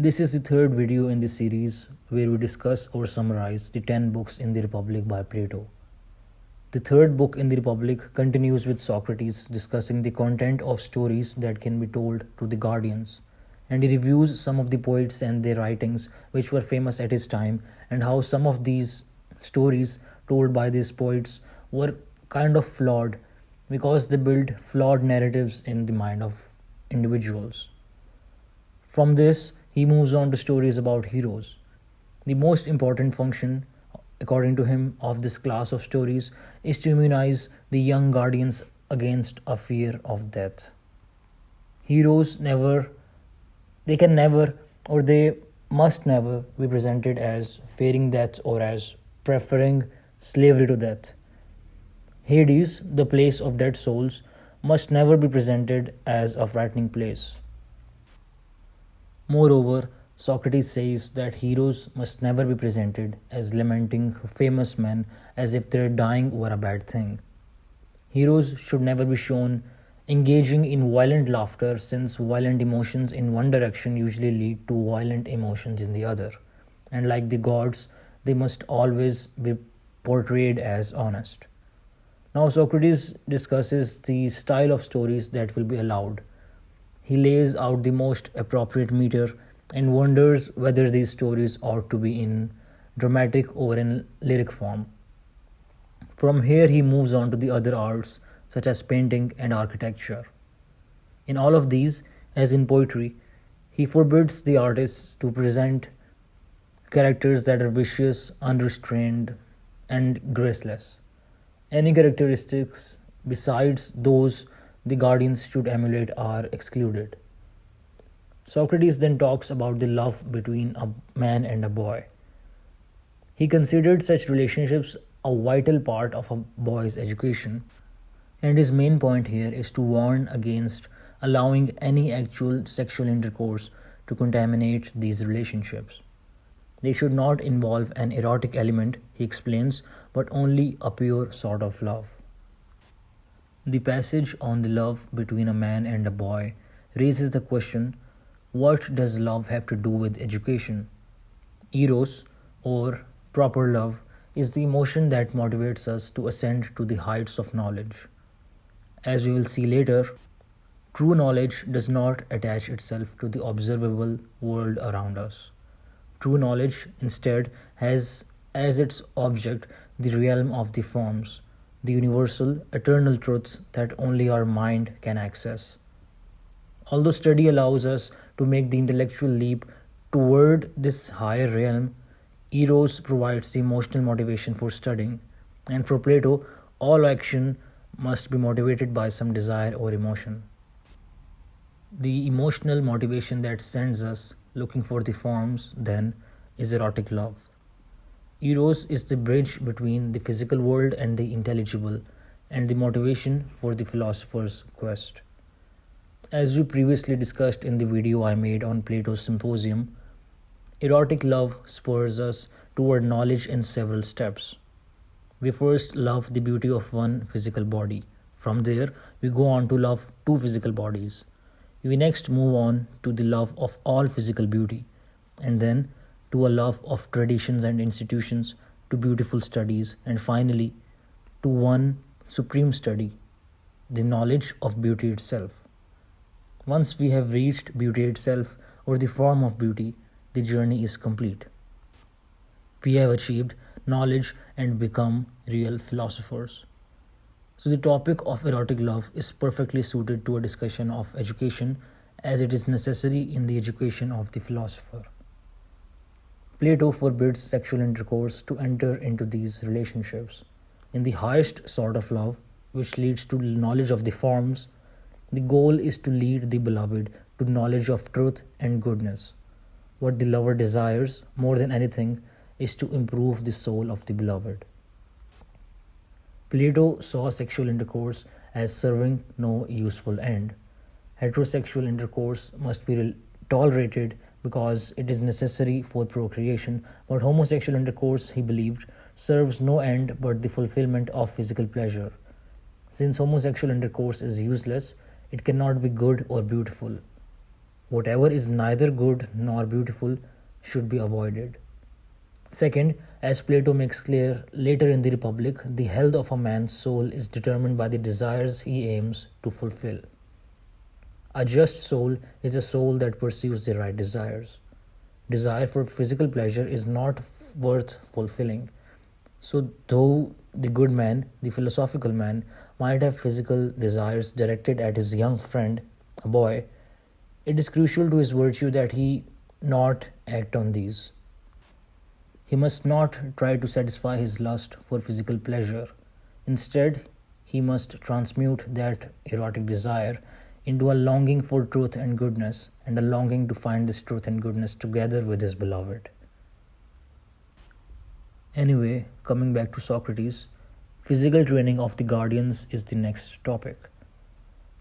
This is the third video in this series where we discuss or summarize the 10 books in the Republic by Plato. The third book in the Republic continues with Socrates discussing the content of stories that can be told to the guardians, and he reviews some of the poets and their writings which were famous at his time, and how some of these stories told by these poets were kind of flawed because they build flawed narratives in the mind of individuals. From this, he moves on to stories about heroes. The most important function, according to him, of this class of stories is to immunize the young guardians against a fear of death. Heroes they can never, or they must never be presented as fearing death or as preferring slavery to death. Hades, the place of dead souls, must never be presented as a frightening place. Moreover, Socrates says that heroes must never be presented as lamenting famous men as if their dying were a bad thing. Heroes should never be shown engaging in violent laughter, since violent emotions in one direction usually lead to violent emotions in the other. And like the gods, they must always be portrayed as honest. Now, Socrates discusses the style of stories that will be allowed. He lays out the most appropriate meter and wonders whether these stories ought to be in dramatic or in lyric form. From here, he moves on to the other arts such as painting and architecture. In all of these, as in poetry, he forbids the artists to present characters that are vicious, unrestrained, and graceless. Any characteristics besides those the guardians should emulate are excluded. Socrates then talks about the love between a man and a boy. He considered such relationships a vital part of a boy's education, and his main point here is to warn against allowing any actual sexual intercourse to contaminate these relationships. They should not involve an erotic element, he explains, but only a pure sort of love. The passage on the love between a man and a boy raises the question, what does love have to do with education? Eros, or proper love, is the emotion that motivates us to ascend to the heights of knowledge. As we will see later, true knowledge does not attach itself to the observable world around us. True knowledge instead has as its object the realm of the forms, the universal, eternal truths that only our mind can access. Although study allows us to make the intellectual leap toward this higher realm, Eros provides the emotional motivation for studying, and for Plato, all action must be motivated by some desire or emotion. The emotional motivation that sends us looking for the forms, then, is erotic love. Eros is the bridge between the physical world and the intelligible, and the motivation for the philosopher's quest. As we previously discussed in the video I made on Plato's Symposium, erotic love spurs us toward knowledge in several steps. We first love the beauty of one physical body. From there, we go on to love two physical bodies. We next move on to the love of all physical beauty, and then to a love of traditions and institutions, to beautiful studies, and finally to one supreme study, the knowledge of beauty itself. Once we have reached beauty itself, or the form of beauty, the journey is complete. We have achieved knowledge and become real philosophers. So the topic of erotic love is perfectly suited to a discussion of education, as it is necessary in the education of the philosopher. Plato forbids sexual intercourse to enter into these relationships. In the highest sort of love, which leads to knowledge of the forms, the goal is to lead the beloved to knowledge of truth and goodness. What the lover desires more than anything is to improve the soul of the beloved. Plato saw sexual intercourse as serving no useful end. Heterosexual intercourse must be tolerated because it is necessary for procreation, but homosexual intercourse, he believed, serves no end but the fulfillment of physical pleasure. Since homosexual intercourse is useless, it cannot be good or beautiful. Whatever is neither good nor beautiful should be avoided. Second, as Plato makes clear later in the Republic, the health of a man's soul is determined by the desires he aims to fulfill. A just soul is a soul that pursues the right desires. Desire for physical pleasure is not worth fulfilling. So, though the good man, the philosophical man, might have physical desires directed at his young friend, a boy, it is crucial to his virtue that he not act on these. He must not try to satisfy his lust for physical pleasure. Instead, he must transmute that erotic desire into a longing for truth and goodness, and a longing to find this truth and goodness together with his beloved. Anyway, coming back to Socrates, physical training of the guardians is the next topic.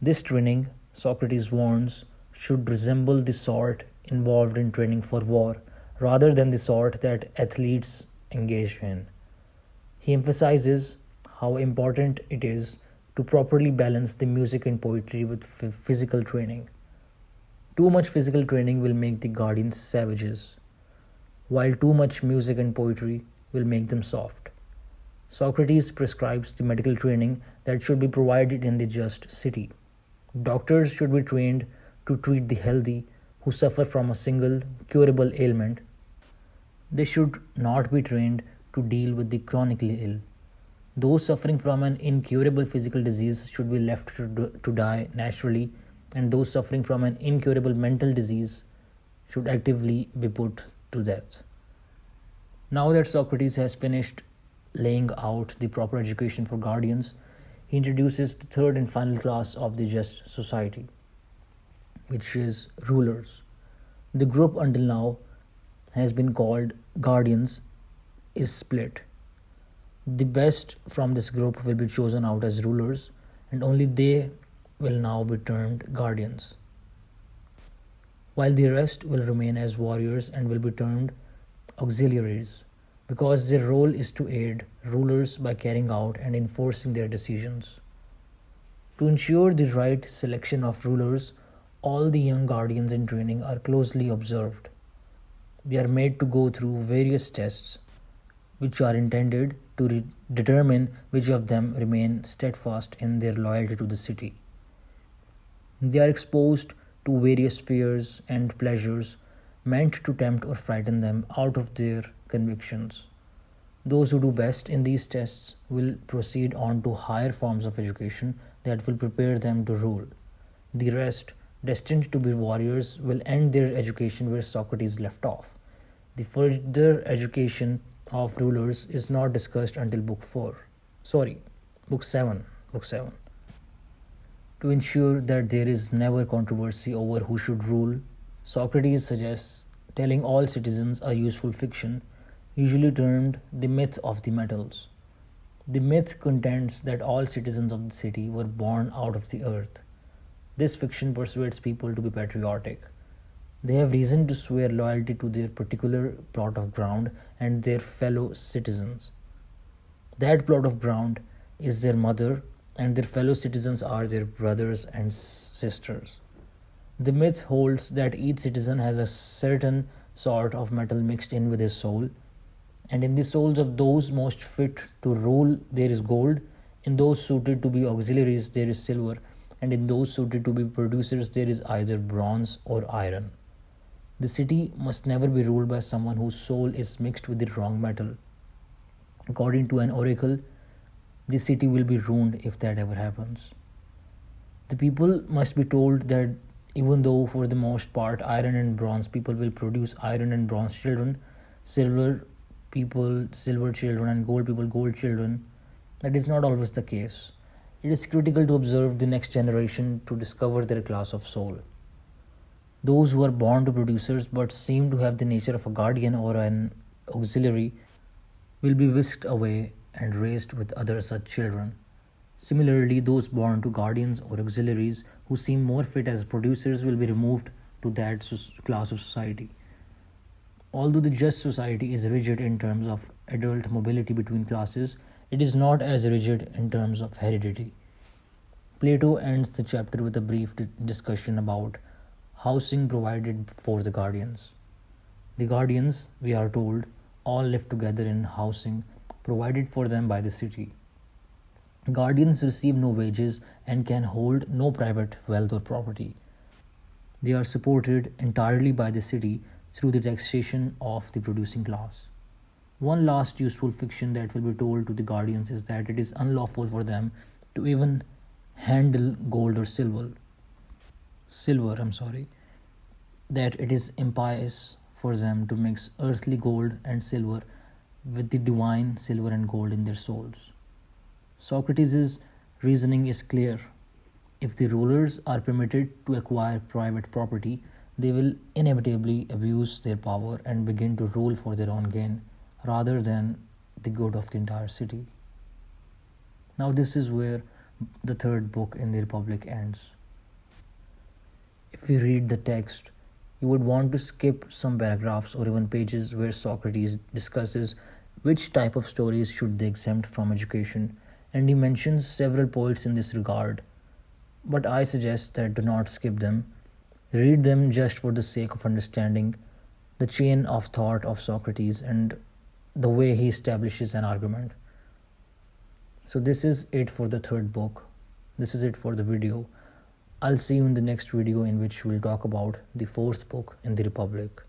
This training, Socrates warns, should resemble the sort involved in training for war rather than the sort that athletes engage in. He emphasizes how important it is to properly balance the music and poetry with physical training. Too much physical training will make the guardians savages, while too much music and poetry will make them soft. Socrates prescribes the medical training that should be provided in the just city. Doctors should be trained to treat the healthy who suffer from a single curable ailment. They should not be trained to deal with the chronically ill. Those suffering from an incurable physical disease should be left to die naturally, and those suffering from an incurable mental disease should actively be put to death. Now that Socrates has finished laying out the proper education for guardians, he introduces the third and final class of the just society, which is rulers. The group until now has been called guardians is split. The best from this group will be chosen out as rulers, and only they will now be termed guardians, while the rest will remain as warriors and will be termed auxiliaries, because their role is to aid rulers by carrying out and enforcing their decisions. To ensure the right selection of rulers, all the young guardians in training are closely observed. They are made to go through various tests which are intended to determine which of them remain steadfast in their loyalty to the city. They are exposed to various fears and pleasures meant to tempt or frighten them out of their convictions. Those who do best in these tests will proceed on to higher forms of education that will prepare them to rule. The rest, destined to be warriors, will end their education where Socrates left off. The further education of rulers is not discussed until book 7. To ensure that there is never controversy over who should rule, Socrates suggests telling all citizens a useful fiction, usually termed the myth of the metals. The myth contends that all citizens of the city were born out of the earth. This fiction persuades people to be patriotic. They have reason to swear loyalty to their particular plot of ground and their fellow citizens. That plot of ground is their mother, and their fellow citizens are their brothers and sisters. The myth holds that each citizen has a certain sort of metal mixed in with his soul, and in the souls of those most fit to rule there is gold, in those suited to be auxiliaries there is silver, and in those suited to be producers there is either bronze or iron. The city must never be ruled by someone whose soul is mixed with the wrong metal. According to an oracle, the city will be ruined if that ever happens. The people must be told that even though for the most part iron and bronze people will produce iron and bronze children, silver people silver children, and gold people gold children, that is not always the case. It is critical to observe the next generation to discover their class of soul. Those who are born to producers but seem to have the nature of a guardian or an auxiliary will be whisked away and raised with other such children. Similarly, those born to guardians or auxiliaries who seem more fit as producers will be removed to that class of society. Although the just society is rigid in terms of adult mobility between classes, it is not as rigid in terms of heredity. Plato ends the chapter with a brief discussion about housing provided for the guardians. The guardians, we are told, all live together in housing provided for them by the city. Guardians receive no wages and can hold no private wealth or property. They are supported entirely by the city through the taxation of the producing class. One last useful fiction that will be told to the guardians is that it is unlawful for them to even handle gold or silver, that it is impious for them to mix earthly gold and silver with the divine silver and gold in their souls. Socrates' reasoning is clear. If the rulers are permitted to acquire private property, they will inevitably abuse their power and begin to rule for their own gain rather than the good of the entire city. Now, this is where the third book in the Republic ends. If we read the text, you would want to skip some paragraphs or even pages where Socrates discusses which type of stories should they exempt from education, and he mentions several poets in this regard. But I suggest that do not skip them. Read them just for the sake of understanding the chain of thought of Socrates and the way he establishes an argument. So this is it for the third book. This is it for the video. I'll see you in the next video in which we'll talk about the fourth book in the Republic.